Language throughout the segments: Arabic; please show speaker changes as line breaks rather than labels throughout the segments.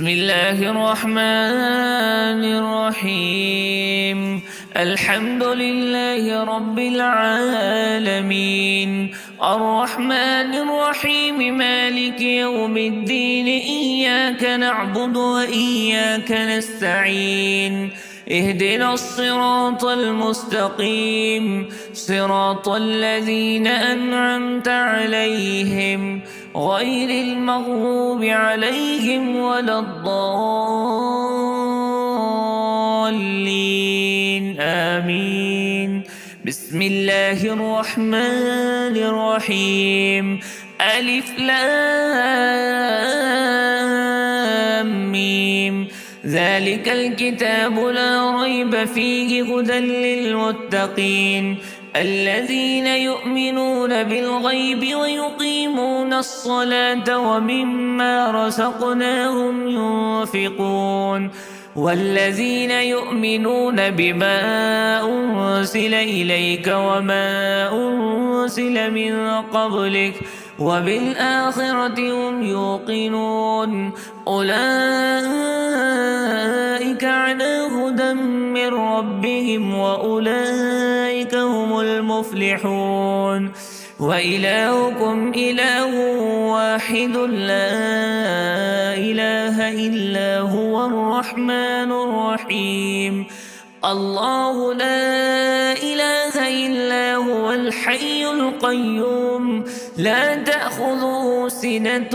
بسم الله الرحمن الرحيم. الحمد لله رب العالمين، الرحمن الرحيم، مالك يوم الدين. إياك نعبد وإياك نستعين. اهدنا الصراط المستقيم، صراط الذين أنعمت عليهم غير المغضوب عليهم ولا الضالين، آمين. بسم الله الرحمن الرحيم. ألف لام ميم. ذلك الكتاب لا ريب فيه هدى للمتقين الذين يؤمنون بالغيب ويقيمون الصلاة ومما رزقناهم ينفقون والذين يؤمنون بما أنزل إليك وما أنزل من قبلك وبالآخرة هم يوقنون أولئك على هدى من ربهم وأولئك هم المفلحون. وإلهكم إله واحد لا إله إلا هو الرحمن الرحيم. الله لا إله إلا هو الحي القيوم لا تأخذه سنة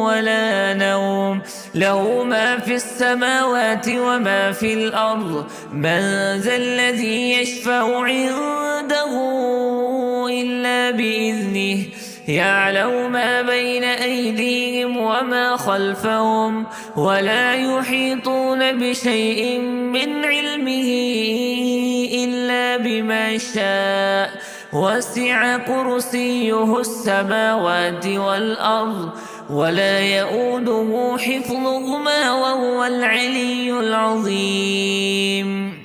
ولا نوم، له ما في السماوات وما في الأرض. من ذا الذي يشفع عنده إلا بإذنه، يعلم ما بين أيديهم وما خلفهم ولا يحيطون بشيء من علمه إلا بما شاء. وسع كرسيه السماوات والأرض ولا يؤوده حفظهما وهو العلي العظيم.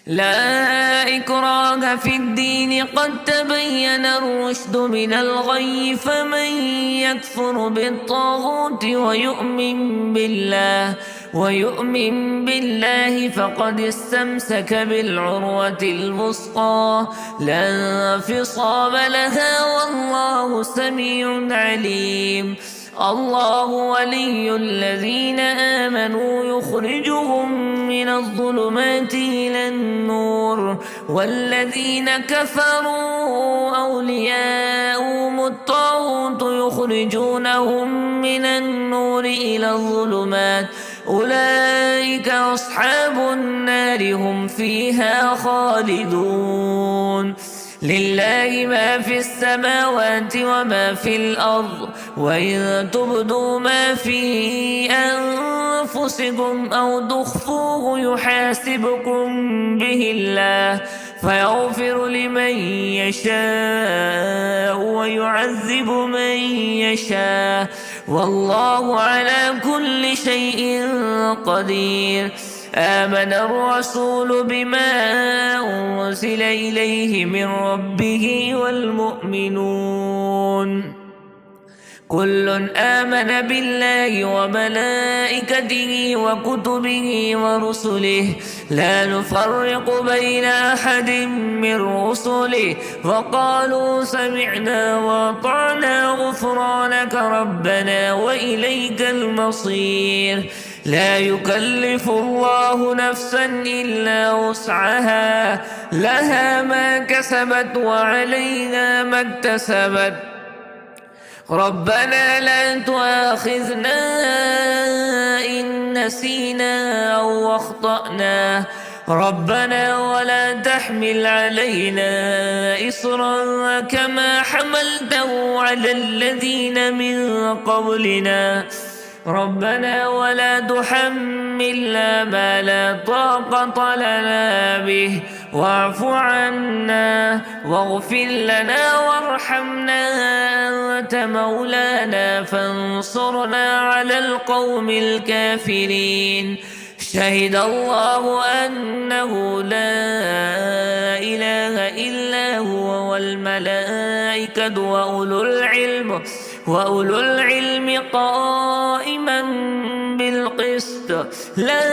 لا إكراه في الدين قد تبين الرشد من الغي، فمن يكفر بالطاغوت ويؤمن بالله فقد استمسك بالعروة الوثقى لا انفصام لها والله سميع عليم. الله ولي الذين آمنوا يخرجهم من الظلمات إلى النور، والذين كفروا أولياؤهم الطاغوت يخرجونهم من النور إلى الظلمات. أولئك أصحاب النار هم فيها خالدون. لله ما في السماوات وما في الأرض، وإن تبدوا ما في أنفسكم أو تخفوه يحاسبكم به الله فيغفر لمن يشاء ويعذب من يشاء، والله على كل شيء قدير. آمن الرسول بما أنزل إليه من ربه والمؤمنون كل آمن بالله وملائكته وكتبه ورسله لا نفرق بين أحد من رسله وقالوا سمعنا وأطعنا غفرانك ربنا وإليك المصير. لا يكلف الله نفسا إلا وسعها، لها ما كسبت وعليها ما اكتسبت. ربنا لا تؤاخذنا إن نسينا أو أخطأنا، ربنا ولا تحمل علينا إصرا كما حملته على الذين من قبلنا، ربنا ولا تحملنا ما لا طاقة لنا به واعف عنا واغفر لنا وارحمنا أنت مولانا فانصرنا على القوم الكافرين. شهد الله أنه لا إله إلا هو والملائكة وأولو العلم قائما القسط لا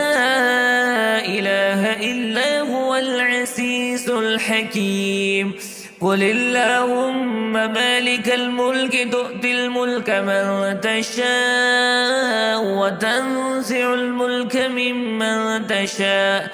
إله إلا هو العزيز الحكيم. قل اللهم مالك الملك تؤتي الملك من تشاء وتنزع الملك ممن تشاء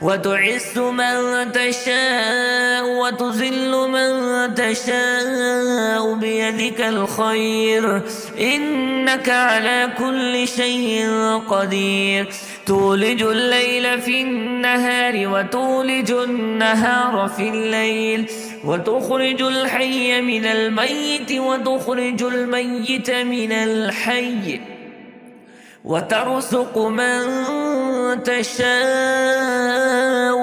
وتعز من تشاء وتذل من تشاء بيدك الخير إنك على كل شيء قدير. تولج الليل في النهار وتولج النهار في الليل وتخرج الحي من الميت وتخرج الميت من الحي وترزق من تشاء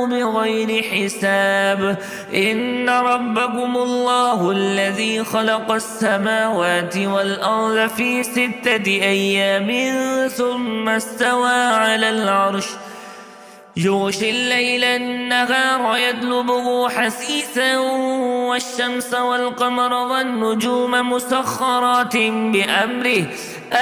بغير حساب. إن ربكم الله الذي خلق السماوات والأرض في 6 أيام ثم استوى على العرش يغشي الليل النهار يطلبه حثيثا والشمس والقمر والنجوم مسخرات بأمره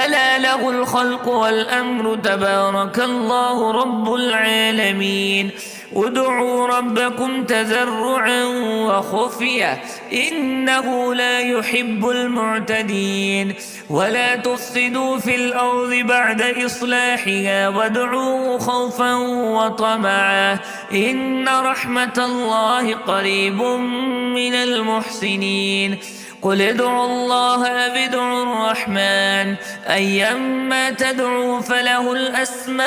ألا له الخلق والأمر تبارك الله رب العالمين. ادعوا ربكم تضرعا وخفية إنه لا يحب المعتدين. ولا تفسدوا في الأرض بعد إصلاحها وادعوه خوفا وطمعا إن رحمة الله قريب من المحسنين. قل ادعوا الله أو ادعوا الرحمن أيما تدعوا فله الأسماء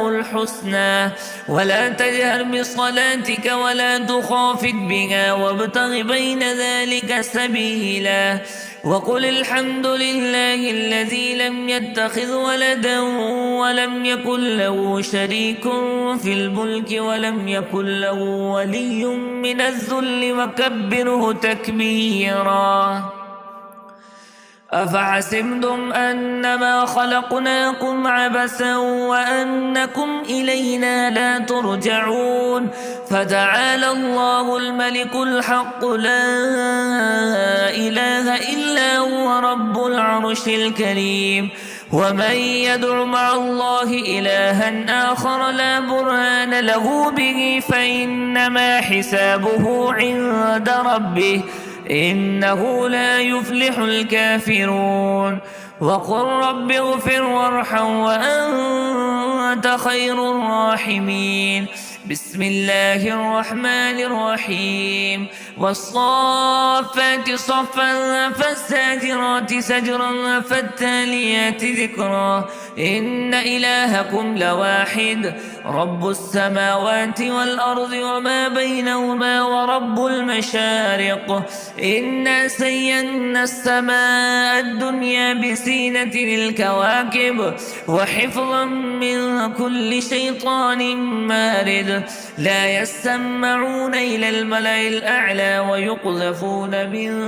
الحسنى ولا تجهر بصلاتك ولا تخافت بها وابتغ بين ذلك سبيلا. وقل الحمد لله الذي لم يتخذ ولدا ولم يكن له شريك في الملك ولم يكن له ولي من الذل وكبره تكبيرا. أفحسبتم أنما خلقناكم عبثا وأنكم إلينا لا ترجعون. فتعالى الله الملك الحق لا إله إلا هو رب العرش الكريم. ومن يدع مع الله إلها آخر لا برهان له به فإنما حسابه عند ربه إنه لا يفلح الكافرون. وقل رب اغفر وارحم وأنت خير الراحمين. بسم الله الرحمن الرحيم. والصافات صفا فالزاجرات زجرا فالتاليات ذكرا إن إلهكم لواحد رب السماوات والأرض وما بينهما ورب المشارق. إنا زينا السماء الدنيا بزينة الكواكب وحفظا من كل شيطان مارد. لا يسمعون إلى الملأ الأعلى ويقذفون من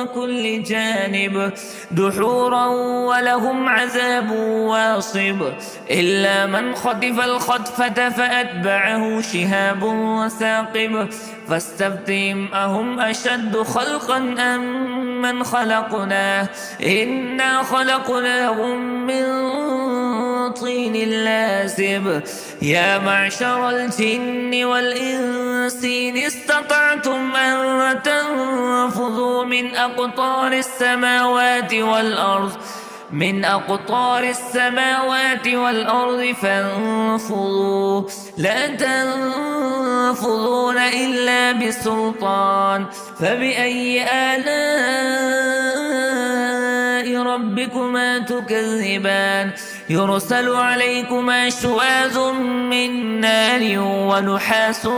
كل جانب دحورا ولهم عذاب واصب إلا من خطف الخطفة فأتبعه شهاب وثاقب. فاستفتهم أهم أشد خلقا أم من خلقناه إنا خلقناهم من طين لازب. يا معشر الجن والإنس إن استطعتم أن تنفذوا من أقطار السماوات والأرض فانفذوا لا تنفذون إلا بسلطان. فبأي آلاء ربكما تكذبان. يرسل عليكما شواذ من نار ونحاس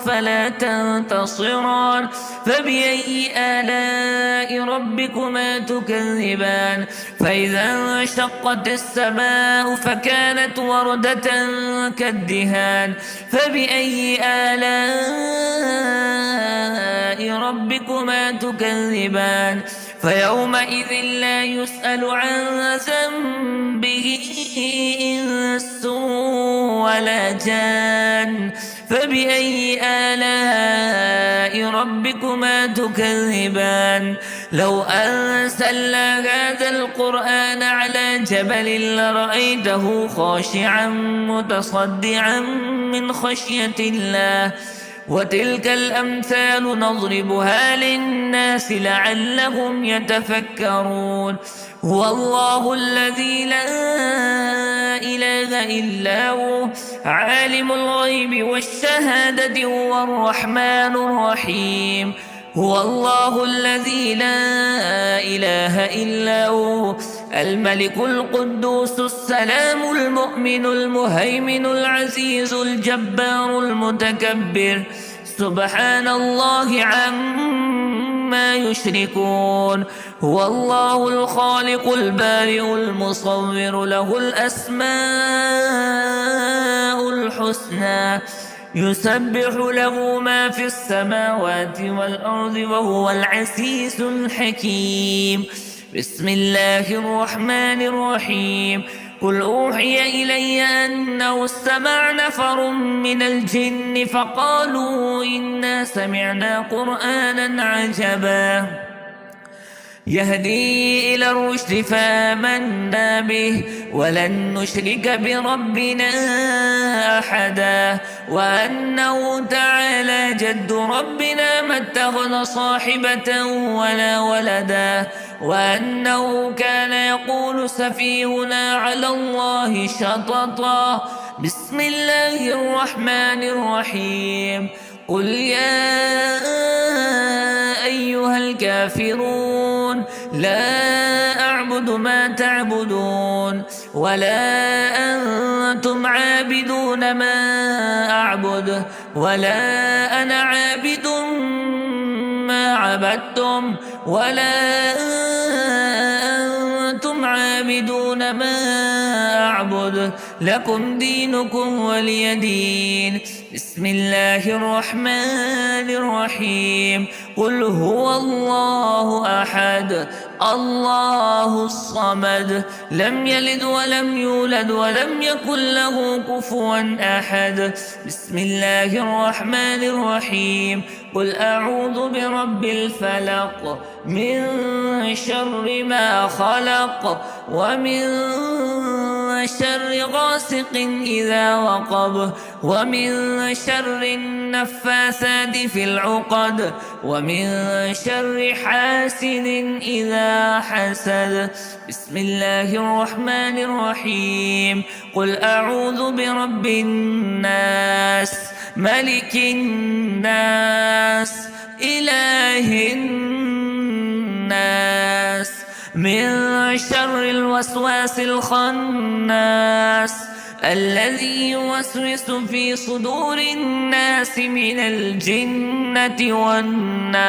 فلا تنتصران. فبأي آلاء ربكما تكذبان. فإذا انشقت السماء فكانت وردة كالدهان. فبأي آلاء ربكما تكذبان. فيومئذ لا يسأل عن ذنبه إنس ولا جان. فبأي آلاء ربكما تكذبان. لو أنزلنا هذا القرآن على جبل لرأيته خاشعا متصدعا من خشية الله وتلك الأمثال نضربها للناس لعلهم يتفكرون هو الله الذي لا إله إلا هو عالم الغيب والشهادة هو الرحمن الرحيم هو الله الذي لا إله إلا هو الملك القدوس السلام المؤمن المهيمن العزيز الجبار المتكبر سبحان الله عما يشركون هو الله الخالق البارئ المصور له الأسماء الحسنى يسبح له ما في السماوات والأرض وهو العزيز الحكيم بسم الله الرحمن الرحيم قل أوحي إلي أنه استمع نفر من الجن فقالوا إنا سمعنا قرآنا عجبا يهدي إلى الرشد فآمنا به ولن نشرك بربنا أحدا وأنه تعالى جد ربنا ما اتخذ صاحبة ولا ولدا وأنه كان يقول سفيهنا على الله شططا بسم الله الرحمن الرحيم قل يا أيها الكافرون لا أعبد ما تعبدون ولا أنتم عابدون ما أعبد ولا أنا عابد ما عبدتم ولا أنتم عابدون ما أعبد لكم دينكم ولي دين بسم الله الرحمن الرحيم قل هو الله أحد الله الصمد لم يلد ولم يولد ولم يكن له كفوا أحد بسم الله الرحمن الرحيم قل أعوذ برب الفلق من شر ما خلق ومن شر غاسق إذا وقب ومن شر النفاثات في العقد ومن شر حاسد إذا حسد بسم الله الرحمن الرحيم قل أعوذ برب الناس ملك الناس إله الناس من شر الوسواس الخناس الذي يوسوس في صدور الناس من الجنة والناس